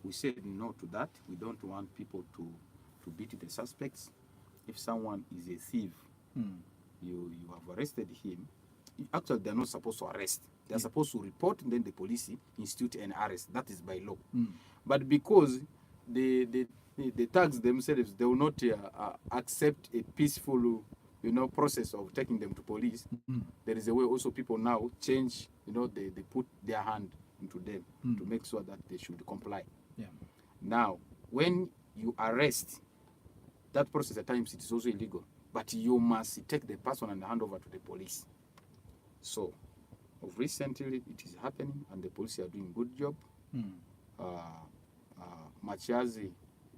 We said no to that. We don't want people to beat the suspects. If someone is a thief, you have arrested him. Actually, they're not supposed to arrest. They're supposed to report, and then the police institute an arrest. That is by law. But because the thugs themselves, they will not accept a peaceful, process of taking them to police. There is a way also people now change, they put their hand into them to make sure that they should comply. Yeah. Now, when you arrest, that process at times it is also illegal, but you must take the person and hand over to the police. So, of recently it is happening, and the police are doing good job. Much as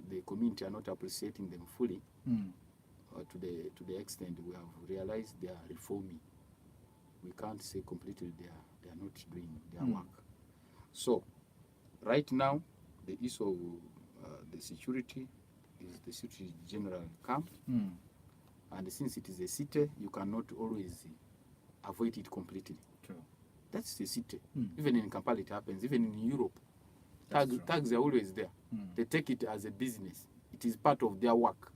the community are not appreciating them fully, to the extent we have realized they are reforming. We can't say completely they are not doing their work. So, right now, the issue of the security is the Secretary General camp, and since it is a city, you cannot always avoid it completely. True. That's the city. Even in Kampala it happens. Even in Europe, tags are always there. They take it as a business. It is part of their work.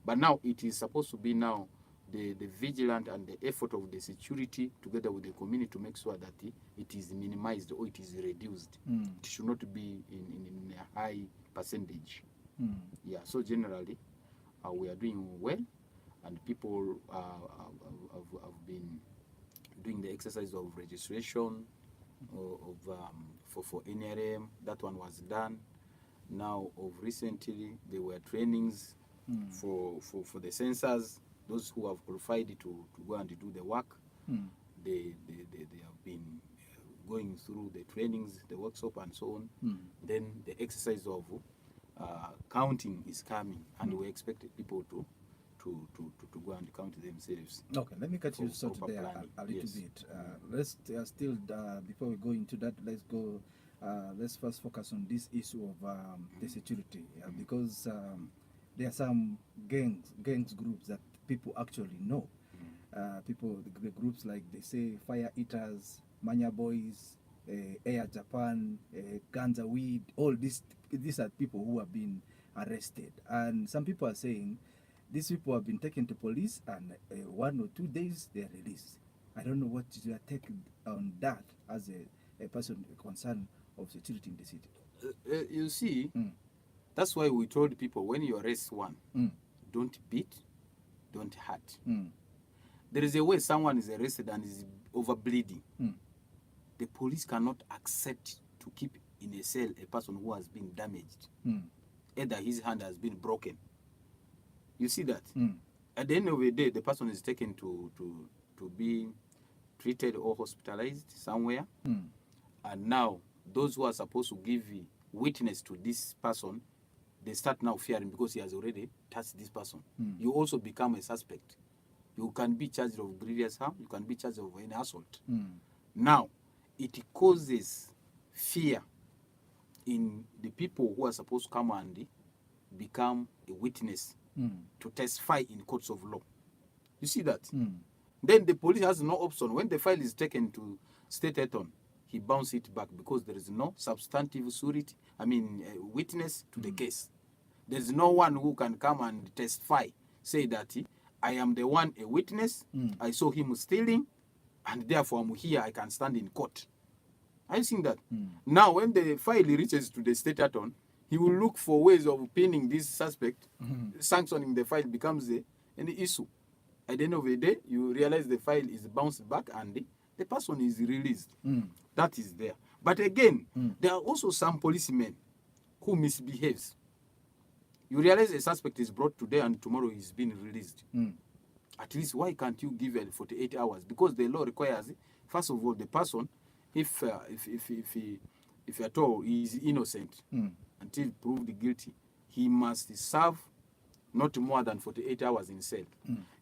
But now it is supposed to be now the vigilant and the effort of the security together with the community to make sure that it is minimized or it is reduced. It should not be in a high percentage. Yeah, so generally we are doing well, and people have been doing the exercise of registration for NRM. That one was done. Now, of recently, there were trainings for the censors, those who have qualified to go and do the work. They have been going through the trainings, the workshop, and so on. Then the exercise of counting is coming, and we expect people to go and count themselves. Okay, let me cut you short there a little bit. Let's still, before we go into that, let's first focus on this issue of the security, because there are some gangs groups that people actually know. The groups like, they say, Fire Eaters, Manya Boys, Air Japan, Ganza Weed, all these are people who have been arrested. And some people are saying these people have been taken to police, and 1 or 2 days they are released. I don't know what you are taking on that as a person concerned of security in the city. You see, that's why we told people, when you arrest one, don't beat, don't hurt. There is a way someone is arrested and is over bleeding. The police cannot accept to keep in a cell a person who has been damaged. Either his hand has been broken. You see that? At the end of the day, the person is taken to be treated or hospitalized somewhere. And now, those who are supposed to give witness to this person, they start now fearing because he has already touched this person. You also become a suspect. You can be charged of grievous harm. You can be charged of any assault. Now, it causes fear in the people who are supposed to come and become a witness to testify in courts of law. You see that? Then the police has no option. When the file is taken to State Attorney, he bounces it back because there is no substantive witness to the case. There is no one who can come and testify, say that I am the one, a witness, I saw him stealing, and therefore I'm here, I can stand in court. Are you seeing that? Now, when the file reaches to the State Attorney, he will look for ways of pinning this suspect. Sanctioning the file becomes an issue. At the end of the day, you realize the file is bounced back and the person is released. That is there. But again, there are also some policemen who misbehaves. You realize a suspect is brought today and tomorrow he's been released. At least, why can't you give 48 hours? Because the law requires, first of all, the person, if at all he is innocent until proved guilty, he must serve not more than 48 hours in cell.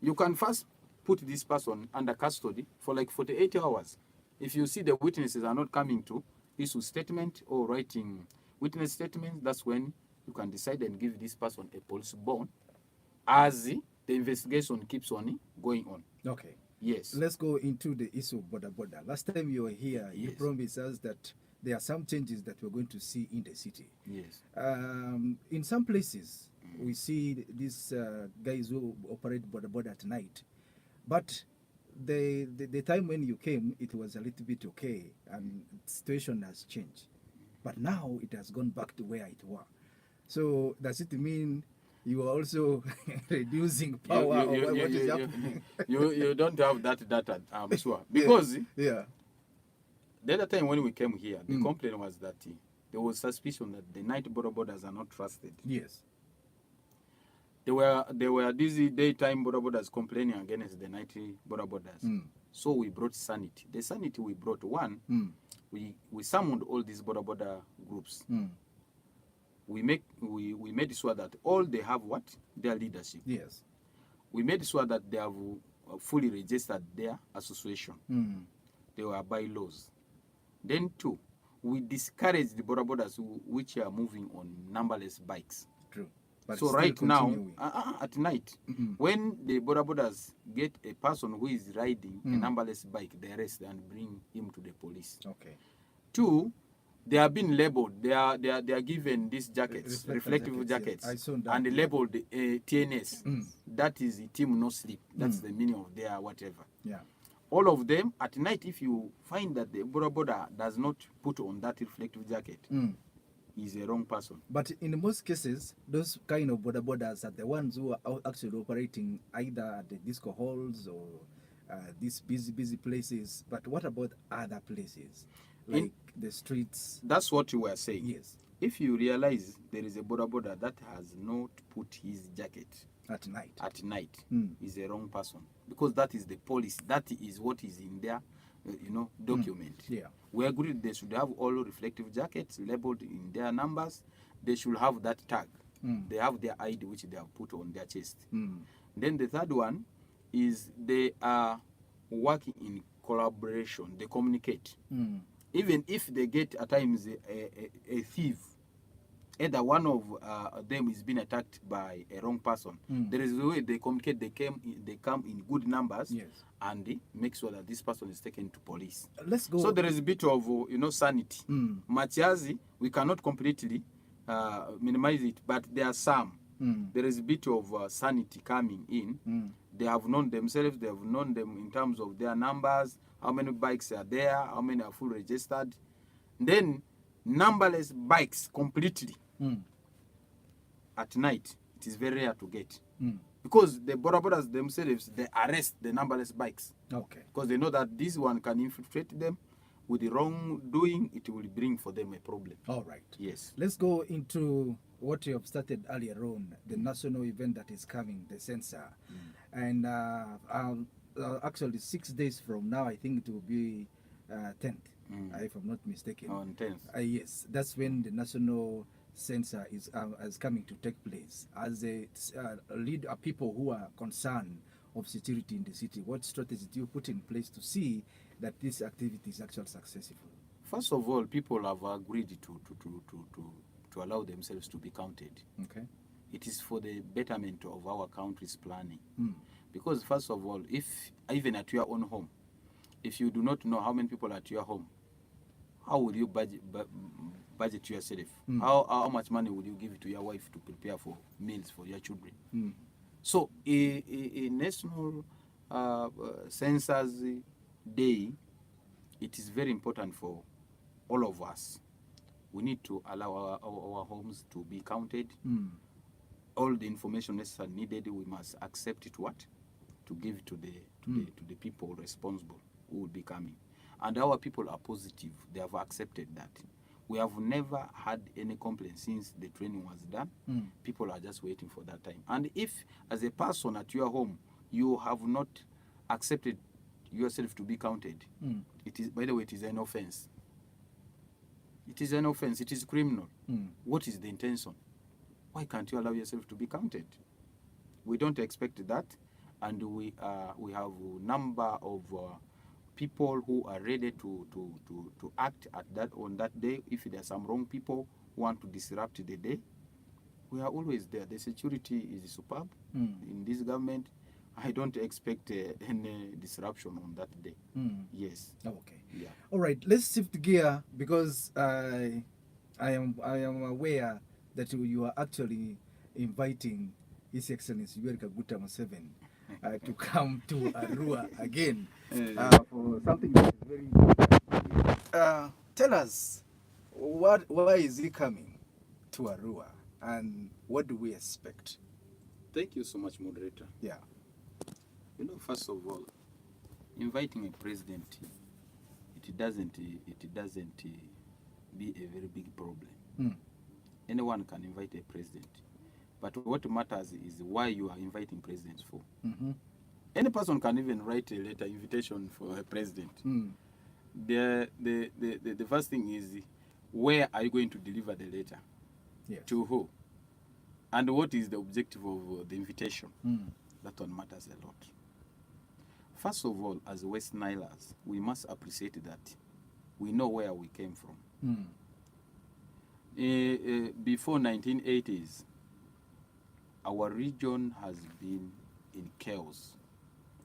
You can first put this person under custody for like 48 hours. If you see the witnesses are not coming to issue statement or writing witness statements, that's when you can decide and give this person a police bond as the investigation keeps on going on. Okay. Yes. Let's go into the issue of border. Last time you were here, you promised us that there are some changes that we're going to see in the city. Yes. In some places, we see these guys who operate border at night. But the time when you came, it was a little bit okay, and the situation has changed. But now it has gone back to where it was. So does it mean you are also reducing power? What is happening? You don't have that data, I'm sure. Because yeah. The other time when we came here, the complaint was that there was suspicion that the night borders are not trusted. Yes. There were these daytime borders complaining against the night borders. So we brought sanity. The sanity we brought, one, we summoned all these border groups. We made sure that all they have what? Their leadership. Yes. We made sure that they have fully registered their association. They were bylaws. Then two, we discouraged the borders which are moving on numberless bikes. True. But so right now, at night, when the borders get a person who is riding a numberless bike, they arrest and bring him to the police. Okay. Two, they have been labeled. They are given these jackets, reflective jackets, yes. I saw that, and labeled TNS. That is team no sleep. That's the meaning of their whatever. Yeah. All of them at night, if you find that the border does not put on that reflective jacket, is a wrong person. But in most cases, those kind of borders are the ones who are actually operating either at the disco halls or these busy places. But what about other places, like the streets? That's what you were saying. Yes. If you realize there is a border that has not put his jacket at night, is a wrong person, because that is the policy. That is what is in their document. Yeah. We agreed they should have all reflective jackets labeled in their numbers. They should have that tag. They have their ID which they have put on their chest. Then the third one is they are working in collaboration. They communicate. Even if they get at times a thief, either one of them is being attacked by a wrong person, there is a way they communicate. They come in good numbers, yes, and they make sure that this person is taken to police. Let's go. So there is a bit of sanity. Much as we cannot completely minimize it, but there are some. There is a bit of sanity coming in. They have known themselves. They have known them in terms of their numbers, how many bikes are there, how many are full registered. Then numberless bikes completely. At night, it is very rare to get. Because the borders themselves, they arrest the numberless bikes. Okay. Because they know that this one can infiltrate them. With the wrongdoing, it will bring for them a problem. All right. Yes. Let's go into what you have started earlier on, the national event that is coming, the census. And actually 6 days from now, I think it will be 10th, if I'm not mistaken. On 10th. Yes, that's when the national census is coming to take place. As a lead people who are concerned of security in the city, what strategy do you put in place to see that this activity is actually successful? First of all, people have agreed to allow themselves to be counted. Okay. It is for the betterment of our country's planning. Because first of all, if even at your own home, if you do not know how many people are at your home, how will you budget yourself? How much money will you give to your wife to prepare for meals for your children? So a national census day, it is very important for all of us. We need to allow our homes to be counted. All the information necessary needed, we must accept it to give to the people responsible who will be coming. And our people are positive. They have accepted that. We have never had any complaints since the training was done. People are just waiting for that time. And if, as a person at your home, you have not accepted yourself to be counted, it is, by the way, it is an offense. It is an offense. It is criminal. What is the intention? Why can't you allow yourself to be counted? We don't expect that, and we have a number of people who are ready to act on that day. If there are some wrong people who want to disrupt the day, we are always there. The security is superb in this government. I don't expect any disruption on that day. Yes. Okay. Yeah. All right. Let's shift gear because I am aware that you are actually inviting His Excellency Yoweri Kaguta Museveni to come to Arua again for something that is very important. Tell us, why is he coming to Arua, and what do we expect? Thank you so much, moderator. Yeah. You know, first of all, inviting a president, it doesn't be a very big problem. Anyone can invite a president, but what matters is why you are inviting presidents for. Any person can even write a letter invitation for a president. The first thing is, where are you going to deliver the letter? Yes. To who? And what is the objective of the invitation? That one matters a lot. First of all, as West Nilers, we must appreciate that we know where we came from. Before 1980s, our region has been in chaos.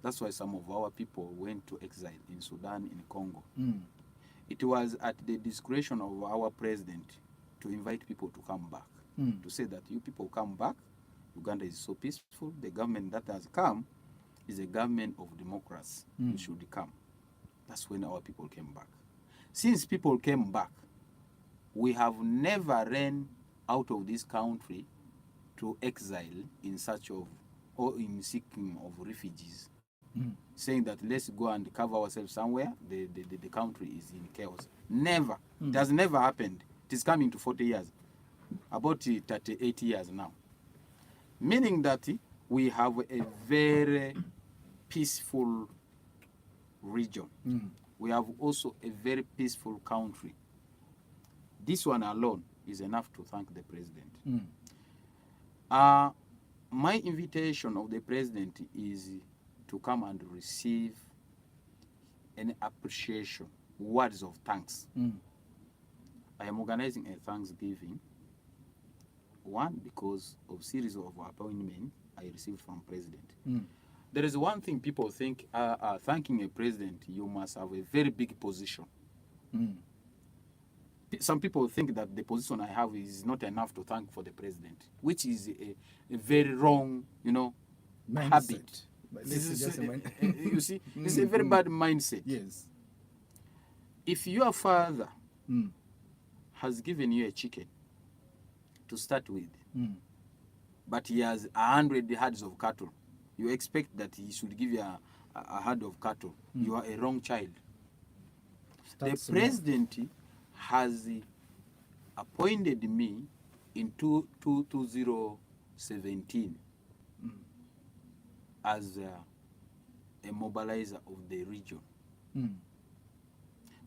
That's why some of our people went to exile in Sudan, in Congo. It was at the discretion of our president to invite people to come back, to say that you people come back. Uganda is so peaceful. The government that has come is a government of democracy. You should come. That's when our people came back. Since people came back, we have never ran out of this country to exile in search of or in seeking of refugees, saying that let's go and cover ourselves somewhere. The country is in chaos. Never. It has never happened. It is coming to 40 years, about 38 years now. Meaning that we have a very peaceful region. We have also a very peaceful country. This one alone is enough to thank the president. My invitation of the president is to come and receive an appreciation, words of thanks. I am organizing a Thanksgiving, one, because of series of appointments I received from president. There is one thing people think, thanking a president, you must have a very big position. Some people think that the position I have is not enough to thank for the president, which is a very wrong, habit. This is just you see, it's a very bad mindset. Yes. If your father has given you a chicken to start with, but he has 100 herds of cattle, you expect that he should give you a herd of cattle. You are a wrong child. The president has appointed me in 2017 as a mobilizer of the region.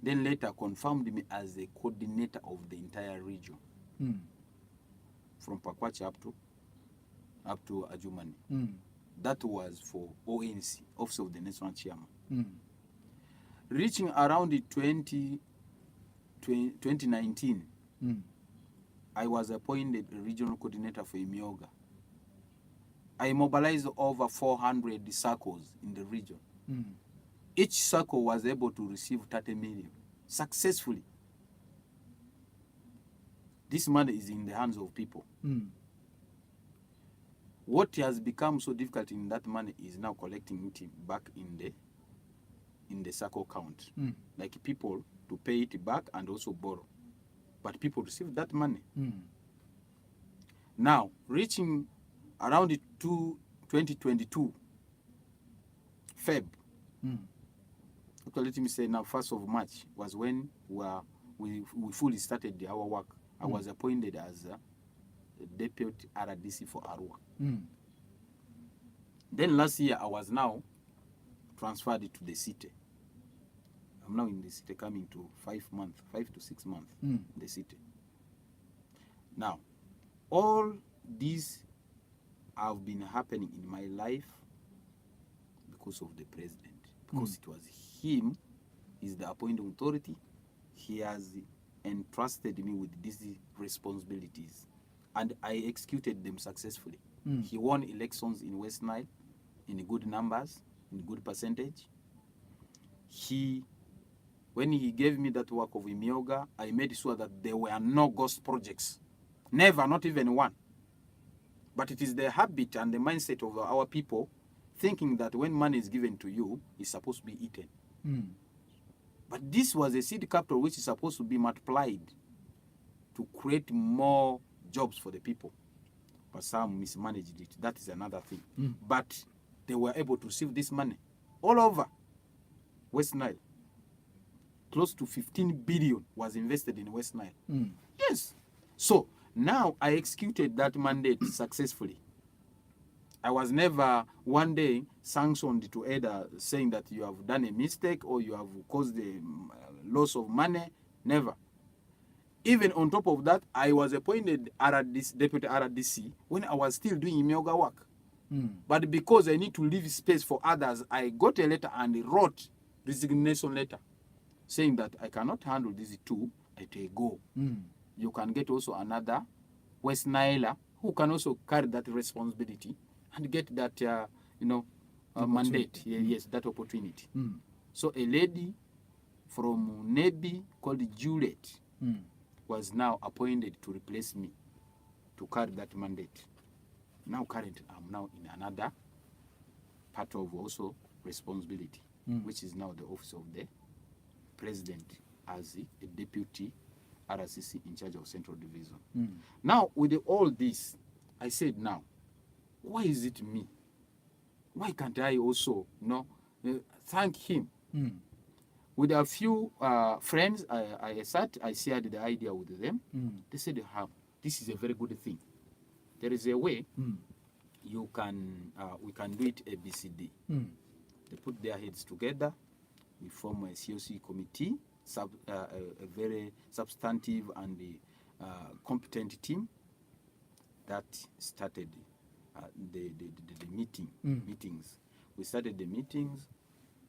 Then later confirmed me as a coordinator of the entire region, from Pakwachi up to Ajumani. That was for ONC, Office of the National Chairman. Reaching around 2019, I was appointed a regional coordinator for Imyoga. I mobilized over 400 circles in the region. Each circle was able to receive 30 million successfully. This money is in the hands of people. What has become so difficult in that money is now collecting it back in the circle count. Like people to pay it back and also borrow. But people receive that money. Now, reaching around 2022, Feb, okay, let me say now 1st of March was when we fully started our work. I was appointed as a deputy RDC for Arua. Then last year I was now transferred to the city. I'm now in the city, coming to 5 to 6 months in the city. Now, all these have been happening in my life because of the president. Because it was him, he's the appointing authority. He has entrusted me with these responsibilities, and I executed them successfully. He won elections in West Nile in good numbers, in good percentage. When he gave me that work of Imyoga, I made sure that there were no ghost projects. Never, not even one. But it is the habit and the mindset of our people thinking that when money is given to you, it's supposed to be eaten. But this was a seed capital which is supposed to be multiplied to create more jobs for the people. But some mismanaged it. That is another thing. But they were able to receive this money all over West Nile. Close to 15 billion was invested in West Nile. Yes. So now I executed that mandate successfully. I was never one day sanctioned to either saying that you have done a mistake or you have caused a loss of money. Never. Even on top of that, I was appointed deputy RDC when I was still doing Imyoga work. But because I need to leave space for others, I got a letter and wrote resignation letter saying that I cannot handle these two, I take go. You can get also another West Niler who can also carry that responsibility and get that, mandate. Yes, that opportunity. So a lady from Nebi called Juliet was now appointed to replace me to carry that mandate. Now currently, I'm now in another part of also responsibility, which is now the office of the president as a deputy RCC in charge of Central Division. Now, with all this, I said now, why is it me? Why can't I also, thank him? With a few friends, I shared the idea with them. They said, this is a very good thing. There is a way we can do it ABCD. They put their heads together. We form a COC committee, a very substantive and competent team that started the meetings. We started the meetings.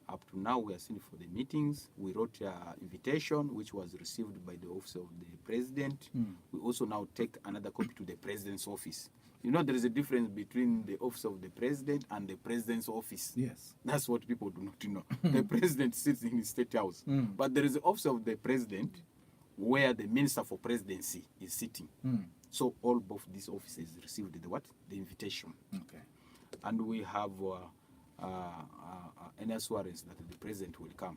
Up to now, we are still for the meetings. We wrote an invitation, which was received by the office of the president. We also now take another copy to the president's office. There is a difference between the office of the president and the president's office. Yes. That's what people do not know. The president sits in his state house. But there is the office of the president where the minister for presidency is sitting. So all both these offices received the invitation. Okay. And we have an assurance that the president will come.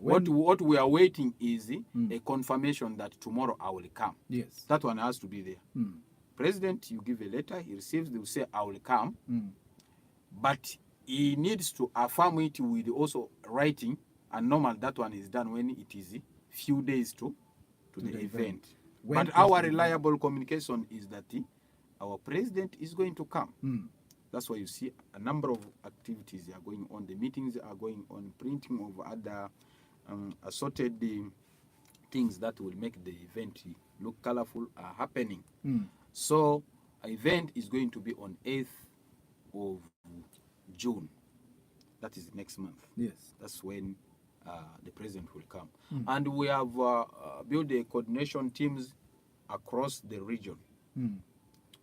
What we are waiting is a confirmation that tomorrow I will come. Yes. That one has to be there. President, you give a letter, he receives, they will say, I will come. But he needs to affirm it with also writing, and normal that one is done when it is few days to the event. But our reliable communication is that our president is going to come. That's why you see a number of activities are going on. The meetings are going on, printing of other assorted things that will make the event look colorful are happening. So, an event is going to be on 8th of June. That is next month. Yes. That's when the president will come. And we have built the coordination teams across the region.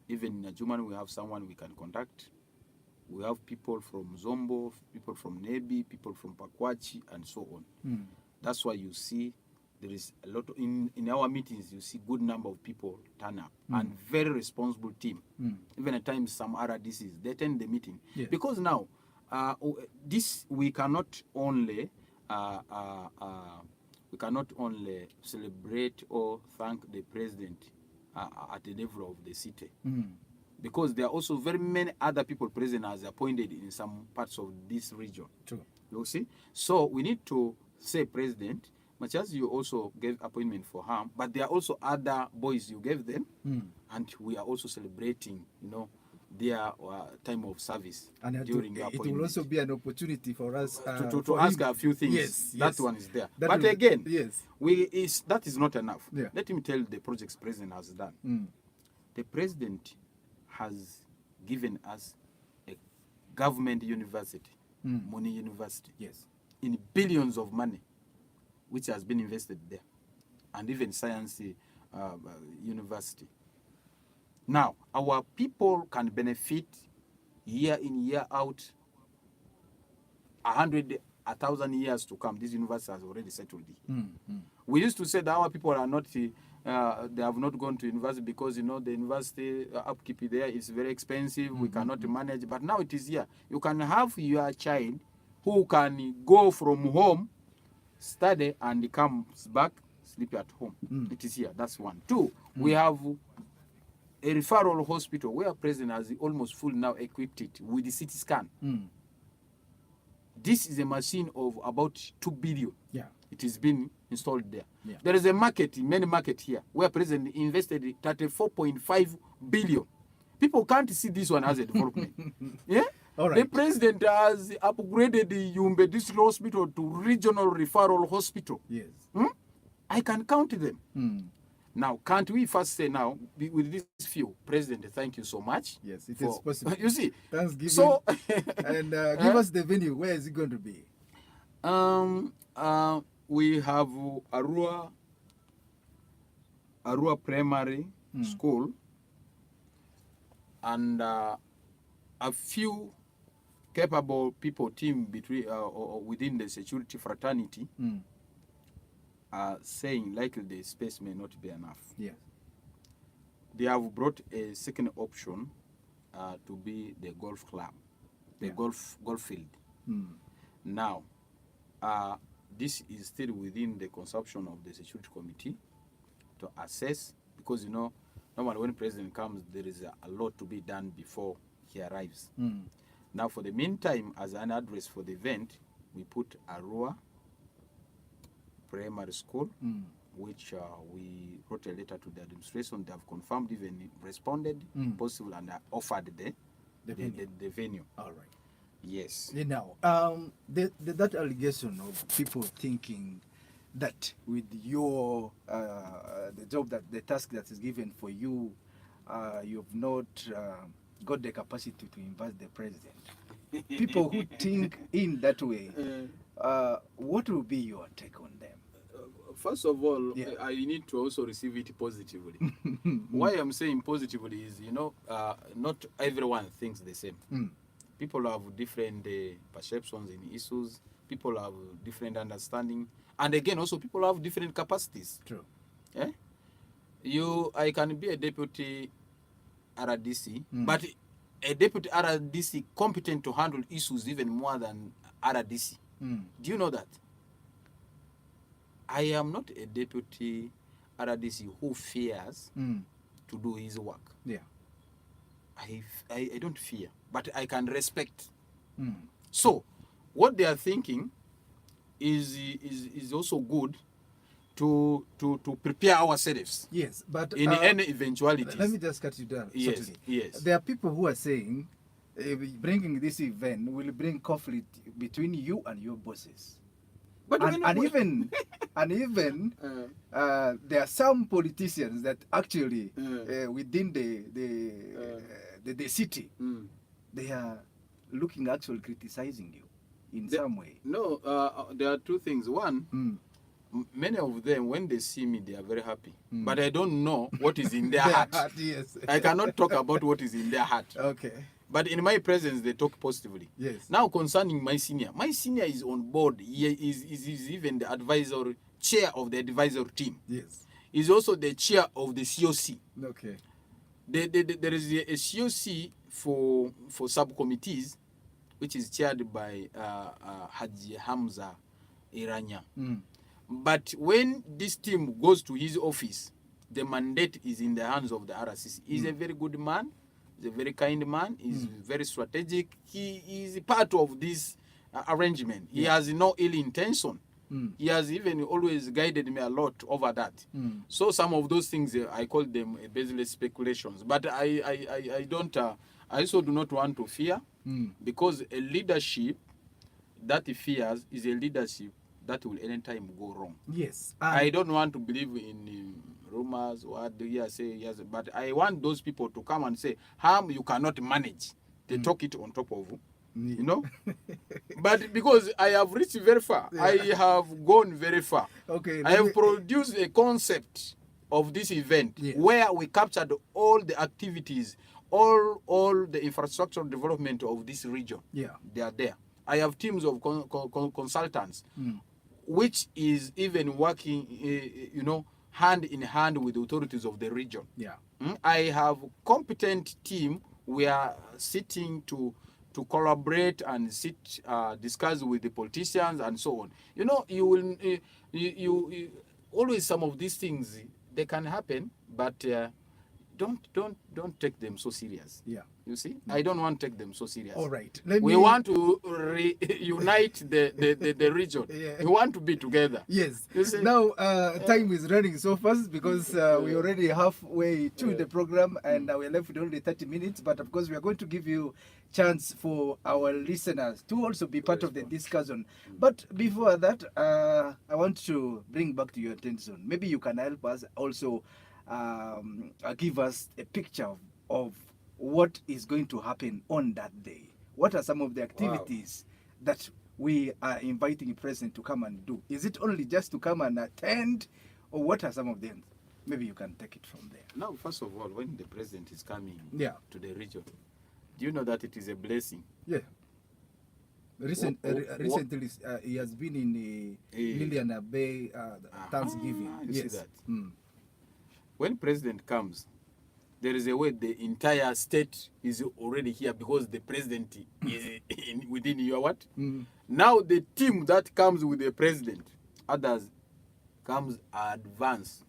Even in Ajuman, we have someone we can contact. We have people from Zombo, people from Nebi, people from Pakwachi, and so on. That's why you see there is a lot in our meetings. You see good number of people turn up and very responsible team. Even at times some RDCs they attend the meeting because now this we cannot only celebrate or thank the president at the level of the city. Because there are also very many other people present as appointed in some parts of this region. True. You see? So we need to say president, much as you also gave appointment for him, but there are also other boys you gave them, and we are also celebrating, their time of service and during the appointment. It will also be an opportunity for us to ask a few things. Yes, that one is there. But again, that is not enough. Yeah. Let me tell the projects president has done. The president has given us a government university, Money University, in billions of money, which has been invested there, and even science university. Now, our people can benefit year in, year out 100, 1,000 years to come, this university has already settled here. We used to say that our people are not, they have not gone to university because, the university upkeep there is very expensive. We cannot manage. But now it is here. You can have your child who can go from home, study, and comes back, sleep at home. It is here. That's one. Two, we have a referral hospital where President has almost full now equipped it with the CT scan. This is a machine of about 2 billion. Yeah. It has been installed there. Yeah. There is a market, many market here, where President invested 34.5 billion. People can't see this one as a development. Yeah? All right. The President has upgraded the Yumbe District Hospital to Regional Referral Hospital. Yes. I can count them. Now, can't we first say now, with this few, President, thank you so much. Yes, it is possible. You see, Thanksgiving. So, and give us the venue. Where is it going to be? We have Arua Primary School, and a few capable people team between within the security fraternity are saying likely the space may not be enough. Yes. They have brought a second option to be the golf club, the golf field. Now, this is still within the consumption of the security committee to assess, because normally when president comes, there is a lot to be done before he arrives. Now, for the meantime, as an address for the event, we put Arua Primary School, which we wrote a letter to the administration. They have confirmed, even responded, possible, and offered the venue. All right. Yes. Now, that allegation of people thinking that with your the task that is given for you, you've not got the capacity to invite the president. People who think in that way, what will be your take on them? First of all, I need to also receive it positively. Why I'm saying positively is, not everyone thinks the same. People have different perceptions in issues. People have different understanding. And again, also people have different capacities. True. Yeah? I can be a deputy RDC, but a deputy RDC competent to handle issues even more than RDC. Do you know that? I am not a deputy RDC who fears to do his work. Yeah. I don't fear, but I can respect. So, what they are thinking is also good to prepare ourselves. Yes, but in any eventualities. Let me just cut you down. Yes, certainly. yes. There are people who are saying bringing this event will bring conflict between you and your bosses. But even there are some politicians that actually within the city they are looking actually criticizing you in some way. No, there are two things. One, many of them, when they see me, they are very happy. But I don't know what is in their heart. Yes. I cannot talk about what is in their heart. Okay. But in my presence, they talk positively. Yes. Now, concerning my senior is on board. He is even the chair of the advisory team. Yes. He's also the chair of the COC. Okay. There is a COC for subcommittees, which is chaired by Haji Hamza Iranya. But when this team goes to his office, the mandate is in the hands of the RCC. He's a very good man. He's a very kind man. He's very strategic. He is part of this arrangement. He has no ill intention. He has even always guided me a lot over that. So some of those things, I call them baseless speculations. But I don't, I also do not want to fear, because a leadership that fears is a leadership that will anytime go wrong. Yes. I don't want to believe in rumors or what they say, yes, but I want those people to come and say, harm you cannot manage. They talk it on top of, But because I have reached very far, I have gone very far. Okay. I have produced a concept of this event where we captured all the activities, all the infrastructure development of this region. Yeah. They are there. I have teams of consultants, which is even working, hand in hand with the authorities of the region. Yeah. I have competent team. We are sitting to collaborate and discuss with the politicians and so on. You will you always, some of these things, they can happen, but don't take them so serious. Yeah. You see, I don't want to take them so serious. All right. We want to unite the region. Yeah. We want to be together. Yes. You see? Now, time is running so fast because we already halfway to the program and we're left with only 30 minutes. But of course, we are going to give you chance for our listeners to also be part of the discussion. But before that, I want to bring back to your attention. Maybe you can help us also give us a picture of what is going to happen on that day. What are some of the activities that we are inviting the president to come and do? Is it only just to come and attend, or what are some of them? Maybe you can take it from there. Now, first of all, when the president is coming to the region, do you know that it is a blessing? Yeah. Recently, he has been in Liliana Bay Thanksgiving. You see that? When president comes, there is a way the entire state is already here because the president is within your what? Now the team that comes with the president, others comes advance.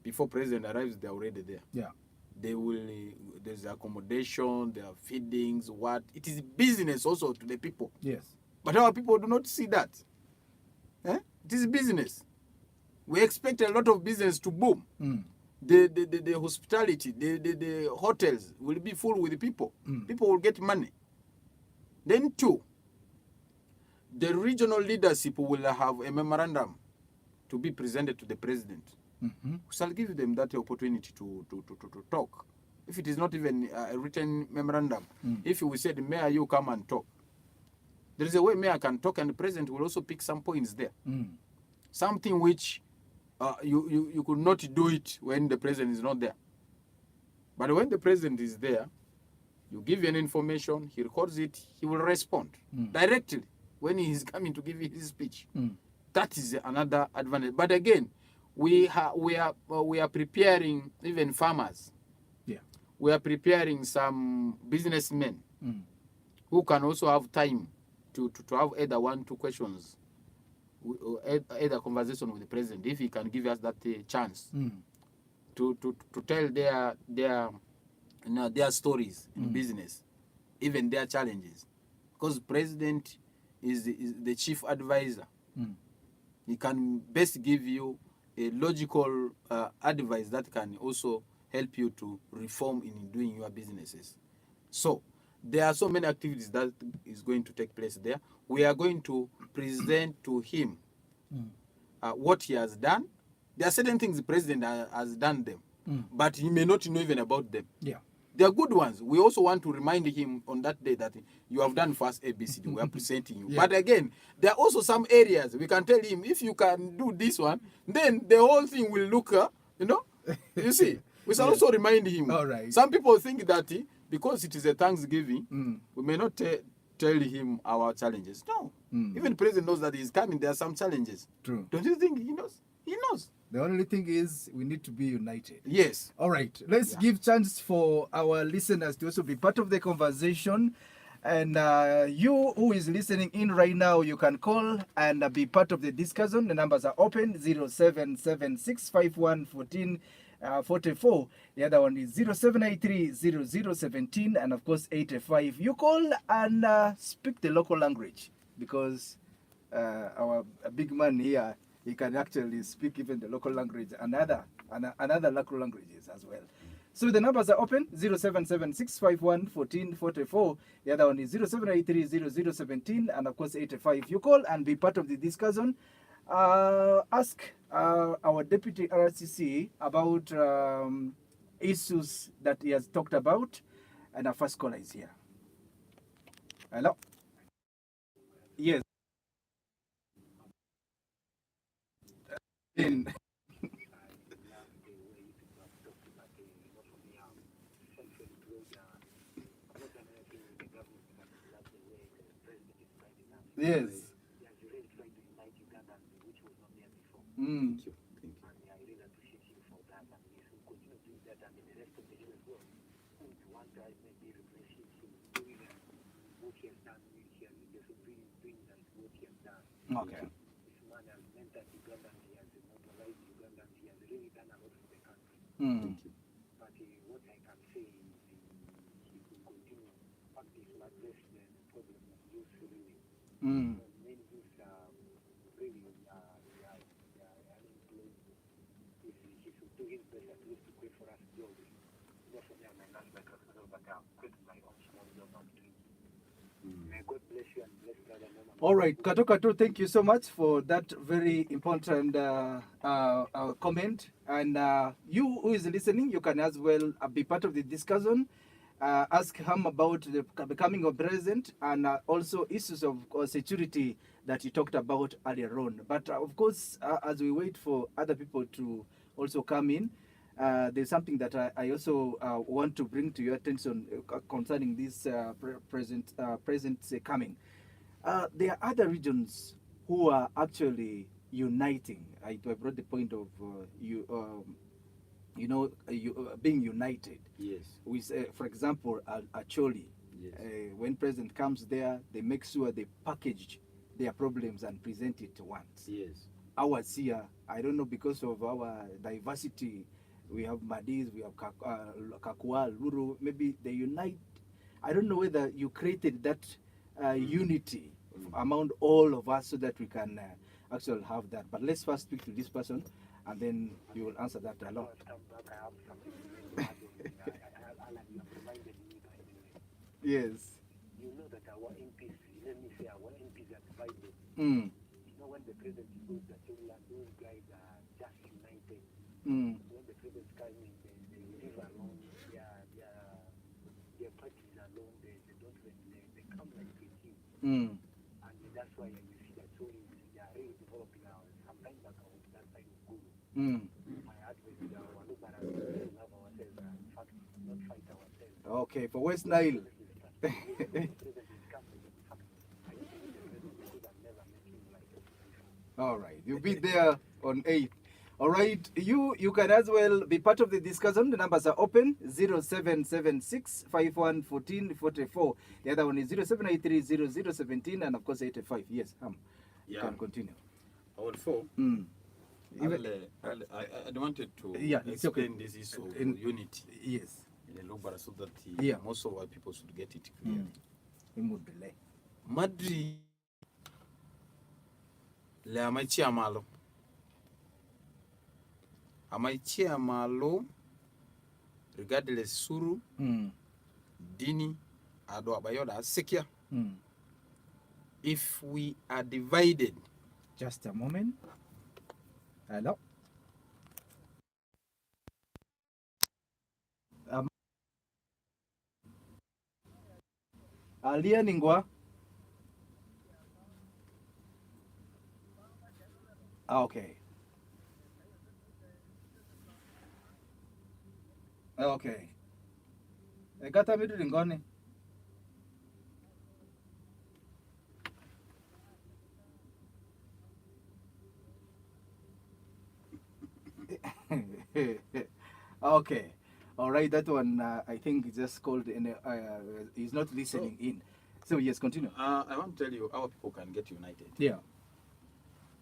Before president arrives, they're already there. Yeah. They will, there's accommodation, there are feedings, what. It is business also to the people. Yes. But our people do not see that. It is business. We expect a lot of business to boom. The hospitality, the hotels will be full with people. People will get money. Then two, the regional leadership will have a memorandum to be presented to the president. We shall give them that opportunity to talk. If it is not even a written memorandum, if we said, Mayor, you come and talk, there is a way Mayor can talk and the president will also pick some points there. Something which you could not do it when the president is not there. But when the president is there, you give an information, he records it, he will respond directly when he is coming to give his speech. That is another advantage. But again, we are preparing even farmers. Yeah. We are preparing some businessmen who can also have time to have either 1-2 questions, or either conversation with the president, if he can give us that chance to tell their stories in business, even their challenges, because the president is the chief advisor. He can best give you a logical advice that can also help you to reform in doing your businesses. So there are so many activities that is going to take place there. We are going to present to him what he has done. There are certain things the president has done them, but he may not know even about them. Yeah. They are good ones. We also want to remind him on that day that you have done first ABCD. We are presenting you. Yeah. But again, there are also some areas we can tell him, if you can do this one, then the whole thing will look, you see. We shall also remind him. All right. Some people think that because it is a Thanksgiving, we may not tell him our challenges. No. Even the president knows that he's coming. There are some challenges. True. Don't you think he knows? He knows. The only thing is we need to be united. Yes. All right. Let's give chance for our listeners to also be part of the conversation. And you who is listening in right now, you can call and be part of the discussion. The numbers are open, 0776511444. The other one is 07830017 and of course 85. You call and speak the local language, because our big man here, he can actually speak even the local language and other local languages as well. So the numbers are open, 0776511444. The other one is 07830017 and of course 85. You call and be part of the discussion. Ask our deputy RCC about issues that he has talked about. And our first caller is here. Hello? Yes. Yes. He has really tried to unite Uganda, which was not there before. Mm. Thank you. Thank you. And I really appreciate him for that. And we should continue doing that, and the rest of the year as well. Who would want to maybe replace him doing what he has done, he has really doing that, what he has done. Okay. This man has mentored Uganda, he has mobilized Uganda, he has really done a lot for the country. Mm. Thank you. But what I can say is he could continue. But this will address the problem of youth really. Mm. Many youth are really unemployed. He should do his best at least to create for us jobs. Not for me and my last like but I'm creating my own small job I'm doing. May God bless you and bless brother Mama. All right, Kato, thank you so much for that very important comment. And you who is listening, you can as well be part of the discussion. Ask him about the becoming of president and also issues of security that you talked about earlier on. But of course, as we wait for other people to also come in, there's something that I also want to bring to your attention concerning this present coming. There are other regions who are actually uniting. I brought the point of being united. Yes. With, for example, Acholi. Yes. When president comes there, they make sure they package their problems and present it once. Yes. Ours here, I don't know, because of our diversity, we have Madis, we have Kakwa, Luru, maybe they unite. I don't know whether you created that unity among all of us so that we can actually have that. But let's first speak to this person, and then you will answer that a lot. Yes. You know that our MPs, let me say our MPs are divided. Mm. You know when the president goes to Chile, those guys are just united. Mm. When the president comes in, they live alone, their parties alone, they don't they come like a team. Mm. And that's why you see that they are really developing now. Sometimes like that side of Guru. Mm. My advice is our Lubara to love ourselves and in fact not fight ourselves. Okay, for West Nile. All right, you'll be there on 8th. All right, you can as well be part of the discussion. The numbers are open: 0776 511444. The other one is 0783 0017, and of course 85. Yes, you can continue. Our 4. I wanted to explain this issue of unity. Yes. In the Lubara, so that most of our people should get it clearly. Madri le amaichia malo. Amaichia malo regardless suru dini ado abayoda sekia. If we are divided. Just a moment. Hello. Alia Ningwa. Okay. Okay. Gata midu lingoni. Okay. All right, that one I think is just called he's not listening in. So yes, continue. I want to tell you our people can get united. Yeah.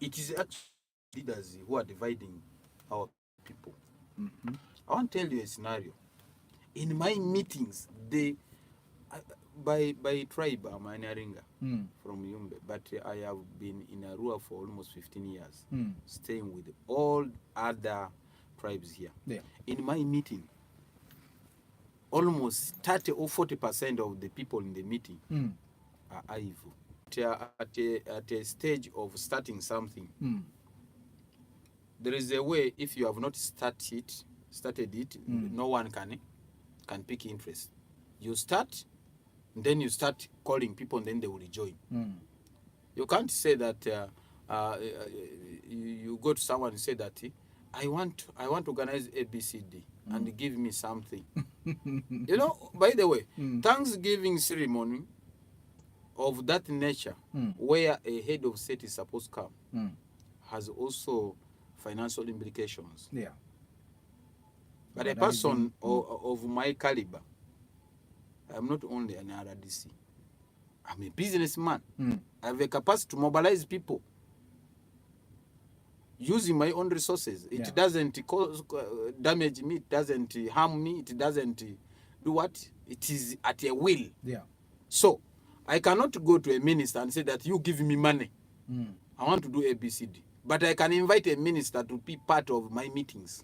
It is actually leaders who are dividing our people. I want to tell you a scenario. In my meetings, they by tribe, I'm an Aringa from Yumbe, but I have been in Arua for almost 15 years, staying with all other tribes here. Yeah. In my meeting, almost 30 or 40% of the people in the meeting are evil. At a stage of starting something, there is a way. If you have not started it, no one can pick interest. You start, then you start calling people, and then they will join. You can't say that you go to someone and say that I want to organize ABCD and give me something. You know, by the way, Thanksgiving ceremony, of that nature, where a head of state is supposed to come, has also financial implications. Yeah. But a person of my caliber, I'm not only an RDC, I'm a businessman. I have a capacity to mobilize people using my own resources. It doesn't cause damage me, it doesn't harm me, it doesn't do what? It is at a will. Yeah. So, I cannot go to a minister and say that you give me money. I want to do ABCD. But I can invite a minister to be part of my meetings.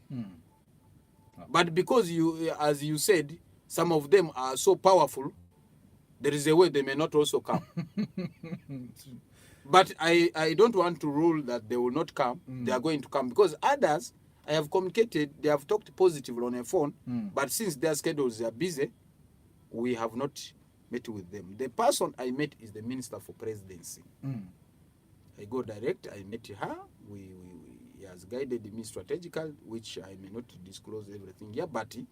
But because you, as you said, some of them are so powerful, there is a way they may not also come. But I don't want to rule that they will not come. They are going to come. Because others, I have communicated, they have talked positively on a phone, but since their schedules are busy, we have not met with them. The person I met is the Minister for Presidency. I go direct, I met her, he has guided me strategically, which I may not disclose everything here, but he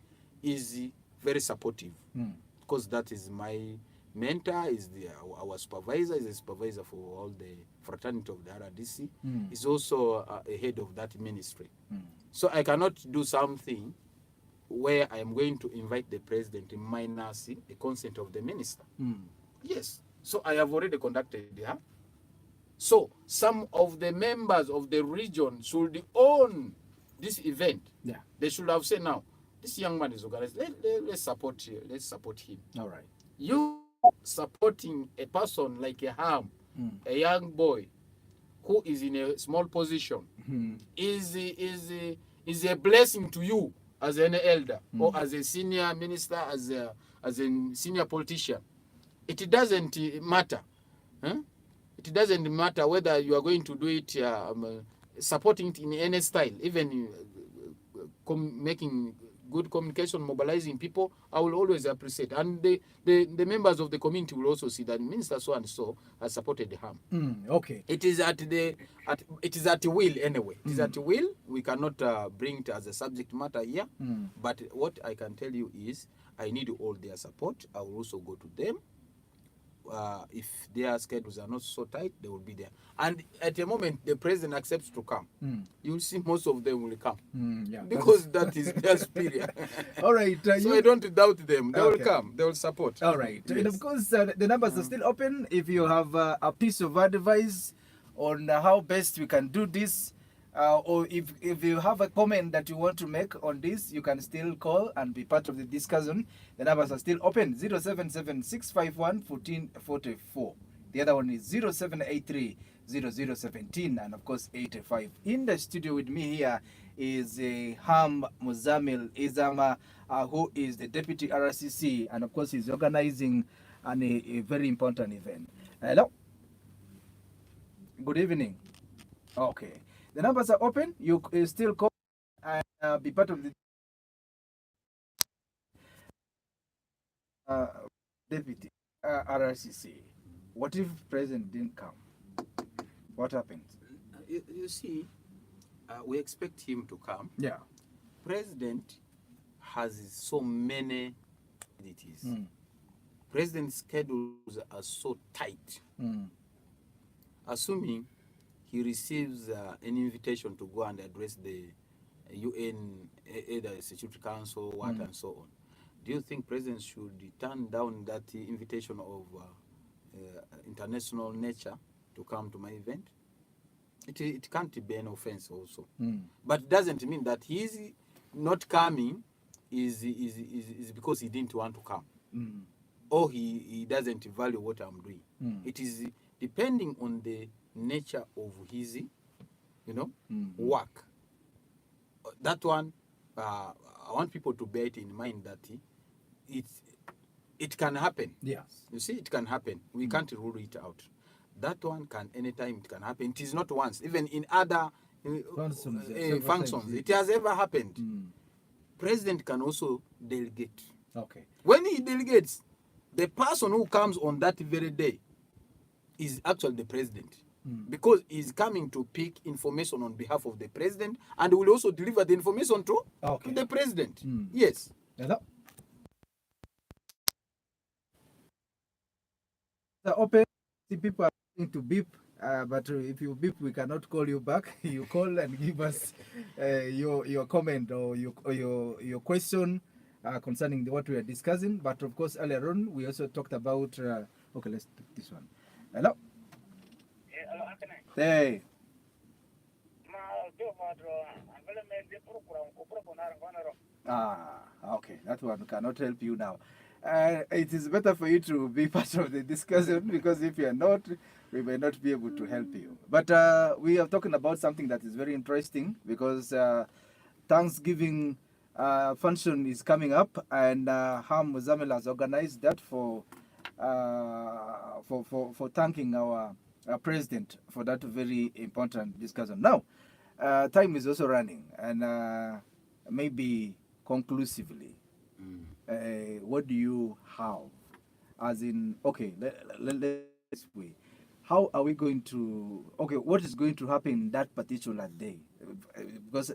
is very supportive. Because that is my mentor, is our supervisor, is a supervisor for all the fraternity of the RDC. Is also a head of that ministry. So I cannot do something where I am going to invite the president minus the consent of the minister. Yes. So I have already conducted her. So some of the members of the region should own this event. Yeah. They should have said, now, this young man is organized. Let's support him. Let's support him. All right. You supporting a person like a Ham, a young boy who is in a small position, is a blessing to you as an elder or as a senior minister, as a senior politician. It doesn't matter. It doesn't matter whether you are going to do it, supporting it in any style, even making good communication, mobilizing people, I will always appreciate. And the members of the community will also see that Minister so and so has supported the harm. Okay. It is at will anyway. It is at will. We cannot bring it as a subject matter here. But what I can tell you is I need all their support. I will also go to them. If their schedules are not so tight, they will be there. And at the moment the president accepts to come, you'll see most of them will come. Yeah, because that is their spirit. All right. So I don't doubt them. They will come. They will support. All right. Yes. And of course, the numbers are still open. If you have a piece of advice on how best we can do this, or if you have a comment that you want to make on this, you can still call and be part of the discussion. The numbers are still open. 077-651-1444. The other one is 0783-0017 and of course 85. In the studio with me here is Ham Muzamil Izama, who is the deputy RCC, and of course he's organizing a very important event. Hello. Good evening. Okay. The numbers are open. You still call and be part of the deputy RCC. What if president didn't come? What happens? You see, we expect him to come. Yeah. President has so many activities. President's schedules are so tight. Assuming he receives an invitation to go and address the UN, either Security Council, and so on. Do you think President should turn down that invitation of international nature to come to my event? It can't be an offense also. But it doesn't mean that he is not coming is because he didn't want to come. Or he doesn't value what I'm doing. It is depending on the nature of his, work. That one, I want people to bear it in mind that it can happen. Yes. You see, it can happen. We can't rule it out. That one can, anytime it can happen. It is not once. Even in other functions, it has ever happened. President can also delegate. Okay. When he delegates, the person who comes on that very day is actually the president. Because he's coming to pick information on behalf of the president and will also deliver the information to the president. Yes. Hello? open. See, people are going to beep. But if you beep, we cannot call you back. You call and give us your comment or your question concerning what we are discussing. But of course, earlier on, we also talked about. Okay, let's take this one. Hello. Hey. Okay. That one cannot help you now. It is better for you to be part of the discussion because if you are not, we may not be able to help you. But we are talking about something that is very interesting because Thanksgiving function is coming up, and Ham Muzamel has organized that for thanking our president for that very important discussion. Now, time is also running, and maybe conclusively, what do you have? As in, okay, let's wait. How are we going to, okay, what is going to happen that particular day? Because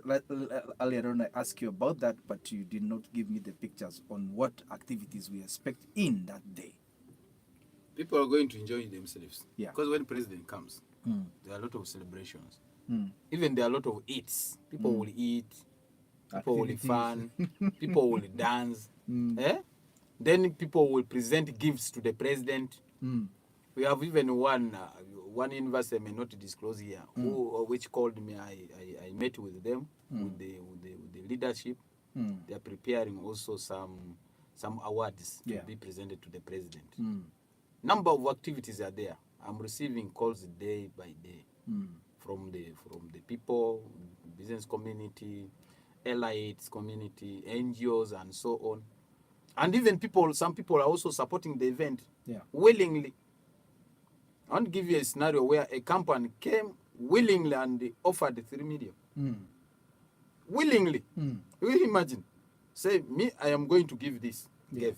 earlier on I asked you about that, but you did not give me the pictures on what activities we expect in that day. People are going to enjoy themselves. Yeah. Because when president comes, there are a lot of celebrations. Even there are a lot of eats. People will eat, people will fun, people will dance. Then people will present gifts to the president. We have even one university I may not disclose here, which called me. I met with them, with the leadership. They are preparing also some awards to be presented to the president. Number of activities are there. I'm receiving calls day by day from the people, business community, elites community, NGOs, and so on. And even some people are also supporting the event willingly. I want to give you a scenario where a company came willingly and they offered 3 million. Willingly. You imagine. Say, me, I am going to give this. Give.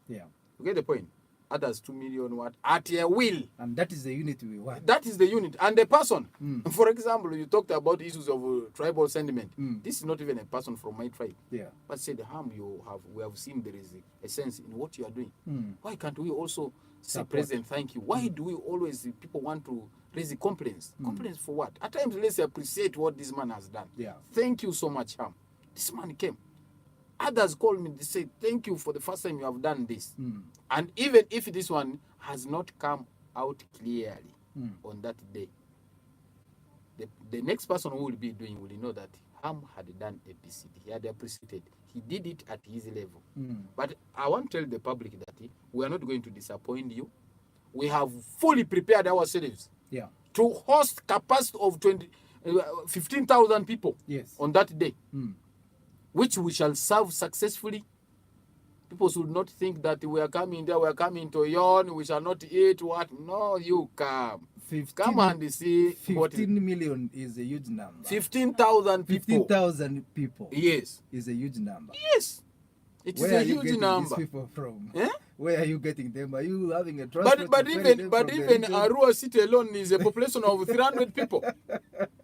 Yeah. You get the point? Others 2 million what? At your will. And that is the unit we want. That is the unit. And the person, for example, you talked about issues of tribal sentiment. This is not even a person from my tribe. Yeah. But say the harm we have seen there is a sense in what you are doing. Why can't we also say, President, thank you? Why do we always, people want to raise the complaints? Complaints for what? At times, let's appreciate what this man has done. Yeah. Thank you so much, Ham. This man came. Others call me, they say, thank you for the first time you have done this. And even if this one has not come out clearly on that day, the next person who will be doing will know that Ham had done APCD. He had appreciated. He did it at his level. But I want to tell the public that we are not going to disappoint you. We have fully prepared ourselves to host capacity of 15,000 people on that day. Which we shall serve successfully. People should not think that we are coming there, we are coming to yawn, we shall not eat what. No, you come. 15, come and see. 15 million is a huge number. 15,000 people. 15,000 people. Yes. Is a huge number. Yes. It is a huge number. Where are you getting these people from? Eh? Where are you getting them? Are you having a transport? But even Arua city alone is a population of 300 people.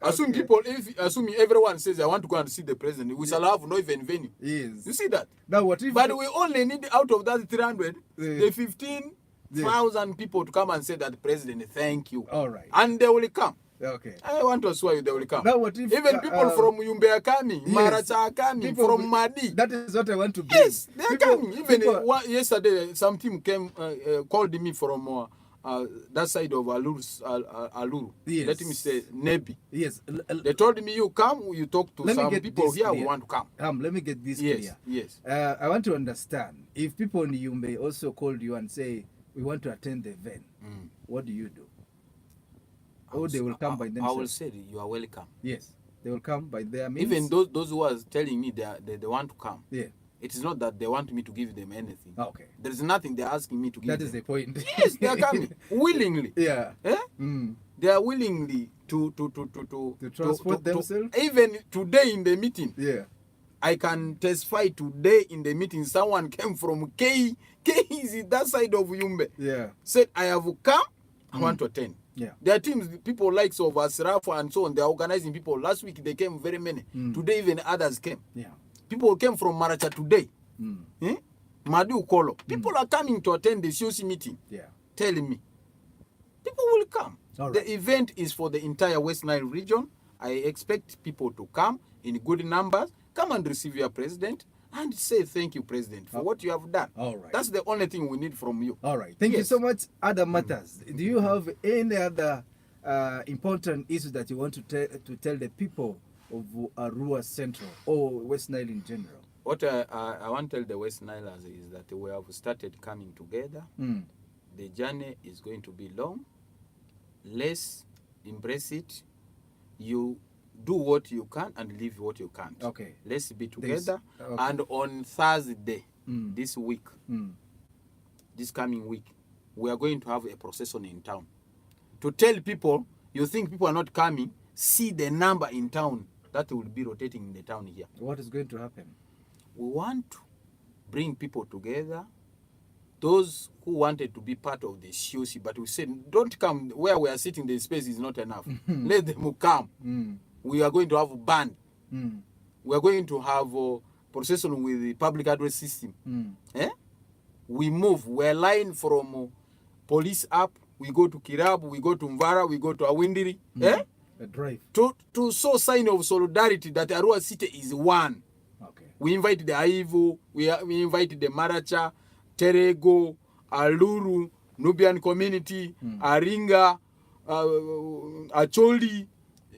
Assuming everyone says, I want to go and see the president, we shall have no even venue. Yes. You see that? Now what if? But we only need out of that 300, the 15,000 people to come and say that president, thank you. All right. And they will come. Okay. I want to assure you they will come. Now what if, even people from Yumbe are coming, Maracha are coming, from Madi. That is what I want to be. Yes, they are coming. Even yesterday, some team came, called me from that side of Aluru. Yes. Let me say Nebi. Yes. They told me, you come, you talk to some people here who want to come. Let me get this clear. Yes. I want to understand. If people in Yumbe also called you and say, we want to attend the event, what do you do? Or they will come by themselves? I will say you are welcome. Yes. They will come by their means. Even those who are telling me they want to come. Yeah. It is not that they want me to give them anything. Okay. There is nothing they're asking me to give them. That is the point. Yes, they are coming willingly. Yeah. Eh? They are willingly to transport themselves. Even today in the meeting. Yeah. I can testify today in the meeting. Someone came from K is that side of Yumbe. Yeah. Said I have come. I want to attend. Yeah. There are teams, people like of Asrafa and so on. They are organizing people. Last week they came very many. Today even others came. Yeah. People came from Maracha today. Madu Kolo. People are coming to attend the COC meeting. Yeah. Telling me. people will come. All right. The event is for the entire West Nile region. I expect people to come in good numbers, come and receive your president and say thank you, president, for what you have done. All right. That's the only thing we need from you. All right. Thank you so much. Other matters. Do you have any other important issues that you want to tell the people of Arua Central or West Nile in general? What I want to tell the West Nilers is that we have started coming together. The journey is going to be long. Let's embrace it. You do what you can and leave what you can't. Okay. Let's be together. Okay. And on Thursday, this week, this coming week, we are going to have a procession in town. To tell people, you think people are not coming, see the number in town that will be rotating in the town here. What is going to happen? We want to bring people together. Those who wanted to be part of the COC, but we said, don't come where we are sitting, the space is not enough. Let them come. We are going to have a band. We are going to have a procession with the public address system. We move. We are line from police up. We go to Kirabu, we go to Mvara, we go to Awindiri. A drive. To show sign of solidarity that Arua City is one. Okay. We invite the Aivu, we invite the Maracha, Terego, Aluru, Nubian community, Aringa, Acholi,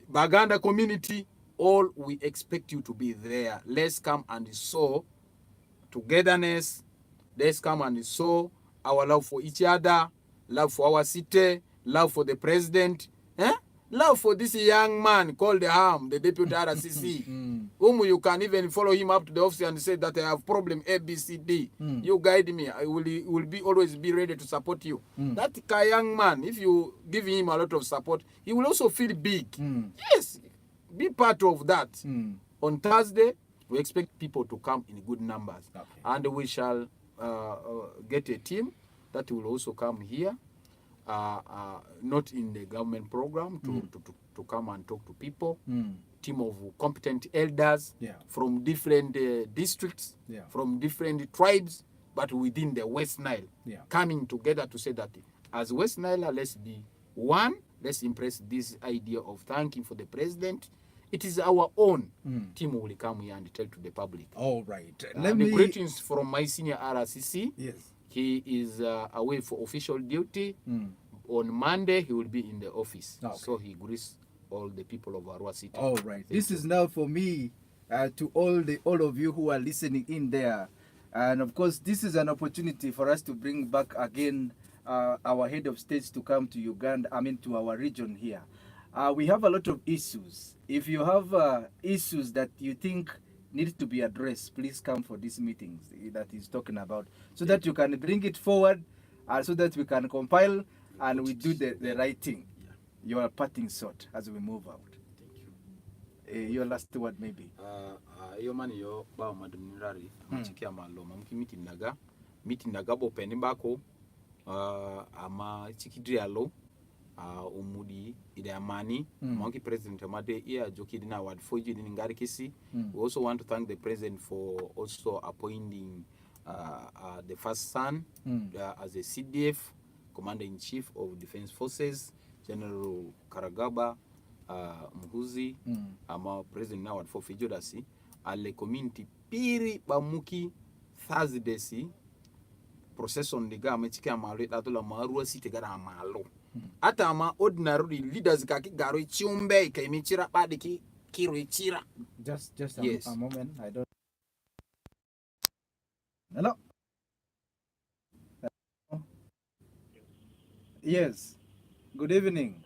Baganda community. All we expect you to be there. Let's come and show togetherness. Let's come and show our love for each other, love for our city, love for the president, love for this young man called Ham, the deputy RCC, whom you can even follow him up to the office and say that I have problem A, B, C, D. You guide me. I will be always be ready to support you. That young man, if you give him a lot of support, he will also feel big. Yes, be part of that. On Thursday, we expect people to come in good numbers. Okay. And we shall get a team that will also come here. Not in the government program to come and talk to people. Team of competent elders from different districts, from different tribes, but within the West Nile, coming together to say that as West Nile, let's be one. Let's impress this idea of thanking for the president. It is our own team who will come here and tell to the public. All right. The greetings from my senior RCC. Yes. He is away for official duty. On Monday, he will be in the office. Okay. So he greets all the people of Arua City. All right. This is now for me, to all of you who are listening in there. And of course, this is an opportunity for us to bring back again our head of states to come to Uganda, to our region here. We have a lot of issues. If you have issues that you think need to be addressed, please come for these meetings that he's talking about, so that you can bring it forward, so that we can compile and we do the right thing. Your parting shot as we move out. Thank you. Your last word maybe. Yo mani yo ba madumnirari machikia malo mamki meeting naga bo penibako ama chikidri alo umudi ide amani monkey president amade iya joki dina ward for you in Ngarikisi. We also want to thank the president for also appointing the first son as a CDF Commander-in-Chief of Defense Forces, General Karagaba Mhuzi, ama president now at Fofi Jodasi, ale community piri bamuki Thursday si procession diga amechike amalo atola Arua City gara amalo. Ata ama ordinary leaders kaki garo chiumbe kaimichira badiki kiro ichira. Just yes. A moment. I don't. Hello. Yes. Good evening.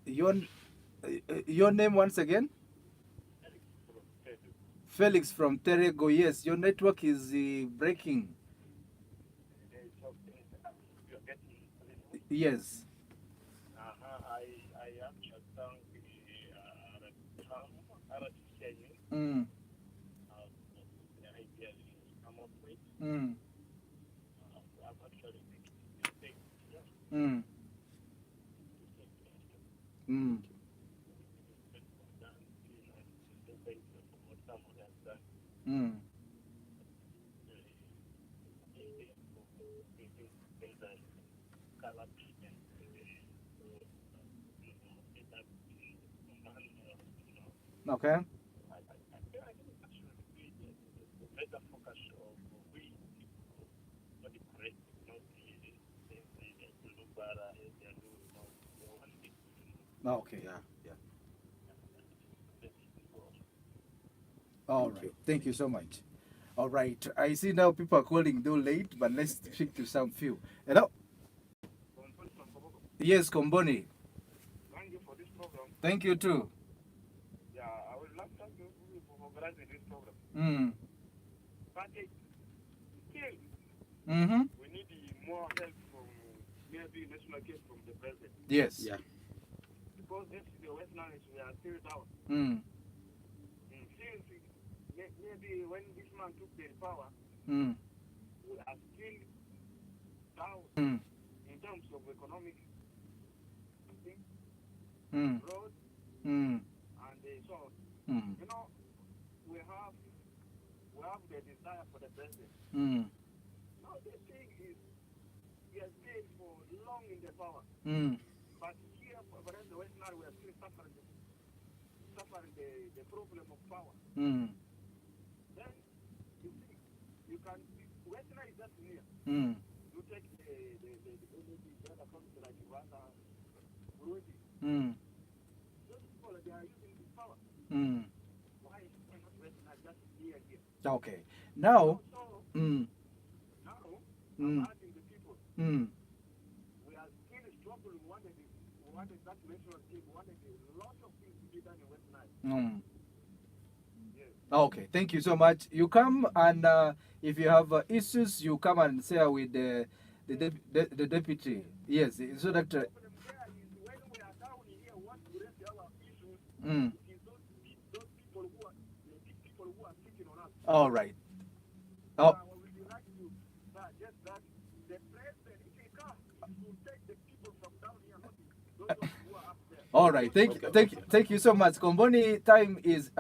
Your name once again? Felix from Terego. Yes, your network is breaking. Yes. I am shutdown the ideas come up with. I'm actually making mistakes. Okay. Okay. Yeah, yeah. All right. Thank you so much. All right. I see now people are calling though late, but let's speak to some few. Hello. Yes, Komboni. Thank you for this program. Thank you too. Yeah, I would love to thank you for organizing this program. But still, we need more help from maybe national case from the president. Yes. Yeah. Because this is the West Nile, we are still down. Since maybe when this man took the power, we are still down in terms of economic thing, road, and so on. You know, we have the desire for the president. Now the thing is, we have stayed for long in the power. But here, for the West Nile, we are still suffering the problem of power. Then, you see, you can, West Nile is just near. You take the other countries like Uganda, Burundi. Those people, they are using this power. Why is not West Nile just here? Okay. Now, Now, I'm asking the people, we are still struggling. We wanted that national team, we wanted a lot of things to be done in West Nile. Yes. Okay, thank you so much. You come and if you have issues, you come and share with the deputy. Yes, so that. The problem there is when we are down here, what we raise our issues, it is those people who are the big people who are sitting on us. All right. We would like to suggest that the president, if he comes, he will take the people from down here, not those who are up there. All right. Thank you so much. Komboni, time is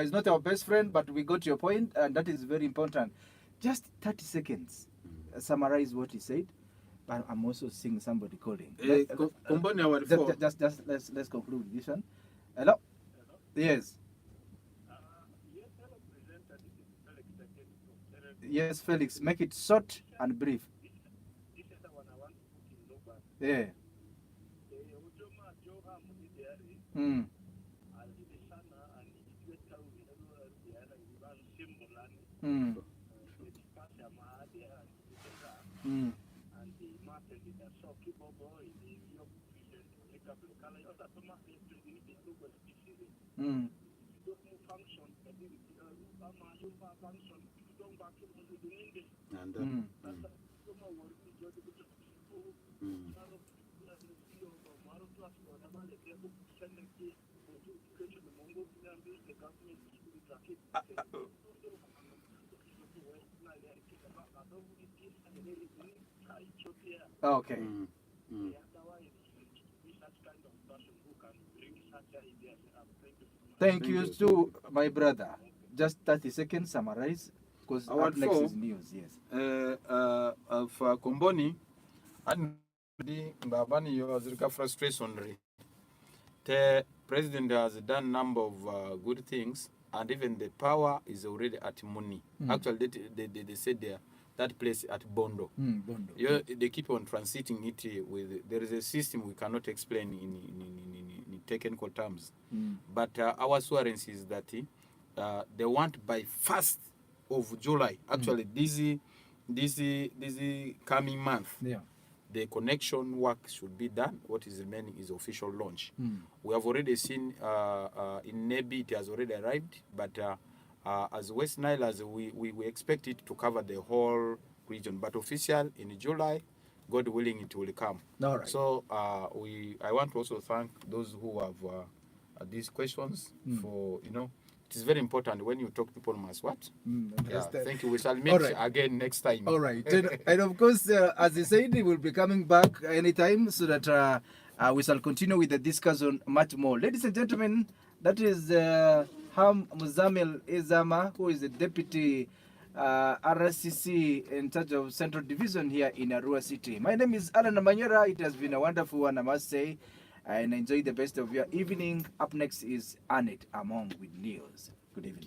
is not our best friend, but we got your point, and that is very important. Just 30 seconds. Summarize what he said. But I'm also seeing somebody calling. Komboni, our just let's conclude this one. Hello. Yes. Yes, Felix. Make it short and brief. This is the one I want to put in Loba. Yeah. Okay. Thank you to my brother. Just 30 seconds, summarize, because Our up next four, is news. Yes. For Komboni, and Babani, your frustration. The president has done number of good things, and even the power is already at Muni. Actually, they said there that place at Bondo. Bondo. They keep on transiting it with. There is a system we cannot explain in technical terms, but our assurance is that they want by 1st of July. Actually, this coming month. Yeah. The connection work should be done. What is remaining is official launch. We have already seen in Nebi it has already arrived, but as West Nile, as we expect it to cover the whole region. But official in July, God willing, it will come. All right. So I want to also thank those who have these questions for it is very important when you talk, people must what? Thank you. We shall meet again next time. All right. And of course, as I said, we will be coming back anytime so that we shall continue with the discussion much more. Ladies and gentlemen, that is Ham Muzamil Izama, who is the deputy RCC in charge of Central Division here in Arua City. My name is Alan Amanyera. It has been a wonderful one, I must say, and enjoy the best of your evening. Up next is Annette Among with news. Good evening.